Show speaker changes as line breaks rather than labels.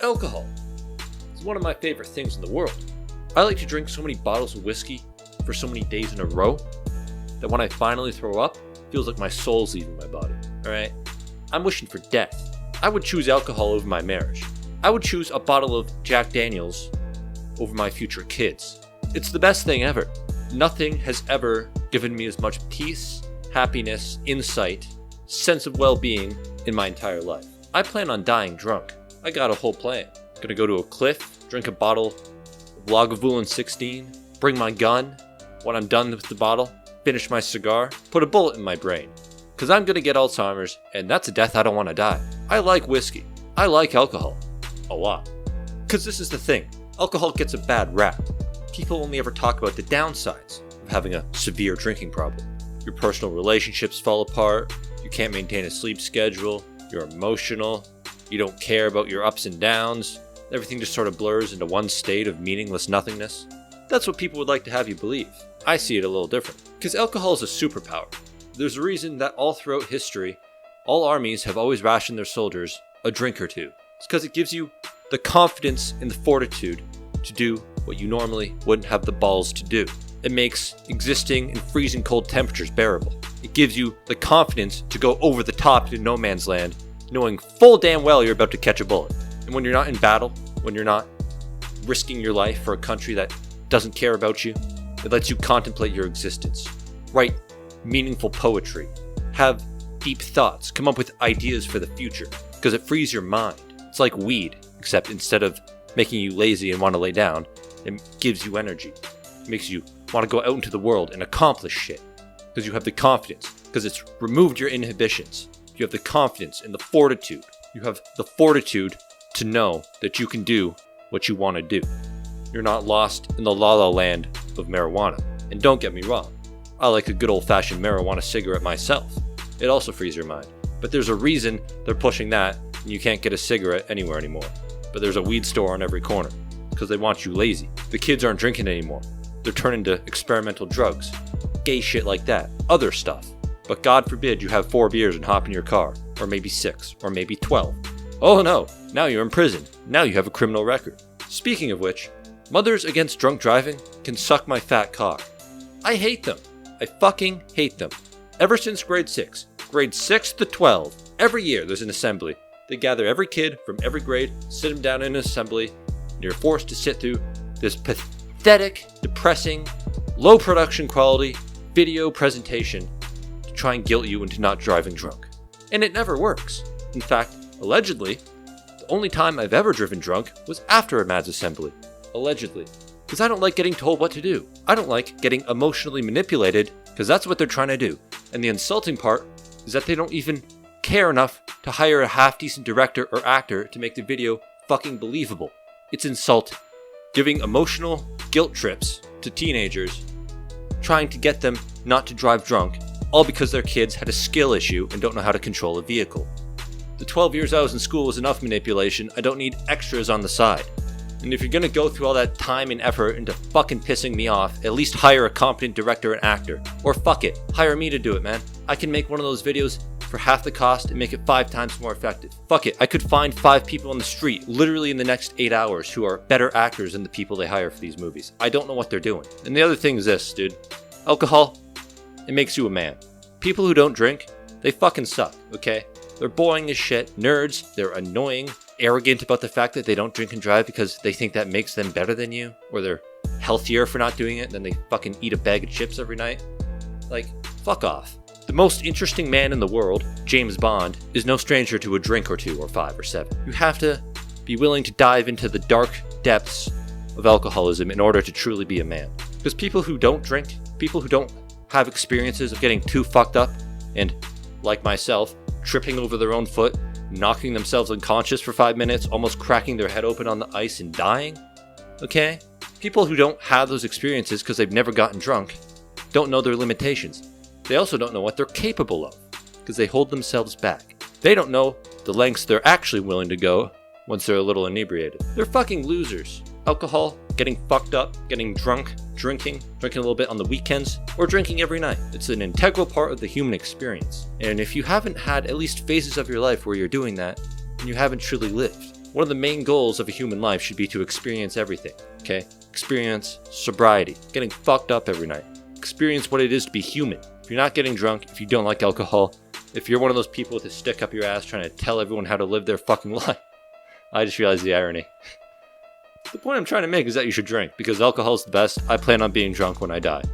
Alcohol is one of my favorite things in the world. I like to drink so many bottles of whiskey for so many days in a row that when I finally throw up, it feels like my soul's leaving my body. Alright? I'm wishing for death. I would choose alcohol over my marriage. I would choose a bottle of Jack Daniels over my future kids. It's the best thing ever. Nothing has ever given me as much peace, happiness, insight, sense of well-being in my entire life. I plan on dying drunk. I got a whole plan. Gonna go to a cliff, drink a bottle of Lagavulin 16, bring my gun. When I'm done with the bottle, finish my cigar, put a bullet in my brain. Cause I'm gonna get Alzheimer's, and that's a death I don't wanna die. I like whiskey. I like alcohol. A lot. Cause this is the thing. Alcohol gets a bad rap. People only ever talk about the downsides of having a severe drinking problem. Your personal relationships fall apart, you can't maintain a sleep schedule, you're emotional, you don't care about your ups and downs, everything just sort of blurs into one state of meaningless nothingness. That's what people would like to have you believe. I see it a little different. Because alcohol is a superpower. There's a reason that all throughout history, all armies have always rationed their soldiers a drink or two. It's because it gives you the confidence and the fortitude to do what you normally wouldn't have the balls to do. It makes existing in freezing cold temperatures bearable. It gives you the confidence to go over the top into no man's land, knowing full damn well you're about to catch a bullet. And when you're not in battle, when you're not risking your life for a country that doesn't care about you, it lets you contemplate your existence, write meaningful poetry, have deep thoughts, come up with ideas for the future, because it frees your mind. It's like weed, except instead of making you lazy and want to lay down, it gives you energy. It makes you want to go out into the world and accomplish shit, because you have the confidence, because it's removed your inhibitions. You have the confidence and the fortitude. You have the fortitude to know that you can do what you want to do. You're not lost in the la-la land of marijuana. And don't get me wrong, I like a good old-fashioned marijuana cigarette myself. It also frees your mind. But there's a reason they're pushing that and you can't get a cigarette anywhere anymore. But there's a weed store on every corner because they want you lazy. The kids aren't drinking anymore. They're turning to experimental drugs, gay shit like that, other stuff. But God forbid you have 4 beers and hop in your car, or maybe 6, or maybe 12. Oh no, now you're in prison. Now you have a criminal record. Speaking of which, mothers against drunk driving can suck my fat cock. I hate them. I fucking hate them. Ever since grade 6 to 12, every year there's an assembly. They gather every kid from every grade, sit them down in an assembly, and you're forced to sit through this pathetic, depressing, low production quality video presentation to try and guilt you into not driving drunk. And it never works. In fact, allegedly, the only time I've ever driven drunk was after a MADS assembly. Allegedly. Because I don't like getting told what to do. I don't like getting emotionally manipulated, because that's what they're trying to do. And the insulting part is that they don't even care enough to hire a half-decent director or actor to make the video fucking believable. It's insulting. Giving emotional guilt trips to teenagers, trying to get them not to drive drunk, all because their kids had a skill issue and don't know how to control a vehicle. The 12 years I was in school was enough manipulation. I don't need extras on the side. And if you're gonna go through all that time and effort into fucking pissing me off, at least hire a competent director and actor. Or fuck it, hire me to do it, man. I can make one of those videos for half the cost and make it 5 times more effective. Fuck it, I could find 5 people on the street, literally in the next 8 hours, who are better actors than the people they hire for these movies. I don't know what they're doing. And the other thing is this, dude. Alcohol, it makes you a man. People who don't drink, they fucking suck, okay? They're boring as shit, nerds, they're annoying, arrogant about the fact that they don't drink and drive because they think that makes them better than you, or they're healthier for not doing it, then they fucking eat a bag of chips every night. Like, fuck off. The most interesting man in the world, James Bond, is no stranger to a drink or 2 or 5 or 7. You have to be willing to dive into the dark depths of alcoholism in order to truly be a man. Because people who don't drink, people who don't have experiences of getting too fucked up, and, like myself, tripping over their own foot, knocking themselves unconscious for 5 minutes, almost cracking their head open on the ice and dying, okay? People who don't have those experiences because they've never gotten drunk don't know their limitations. They also don't know what they're capable of because they hold themselves back. They don't know the lengths they're actually willing to go once they're a little inebriated. They're fucking losers. Alcohol, getting fucked up, getting drunk, drinking a little bit on the weekends, or drinking every night. It's an integral part of the human experience. And if you haven't had at least phases of your life where you're doing that, then you haven't truly lived. One of the main goals of a human life should be to experience everything, okay? Experience sobriety, getting fucked up every night. Experience what it is to be human. If you're not getting drunk, if you don't like alcohol, if you're one of those people with a stick up your ass trying to tell everyone how to live their fucking life. I just realized the irony. The point I'm trying to make is that you should drink, because alcohol's the best. I plan on being drunk when I die.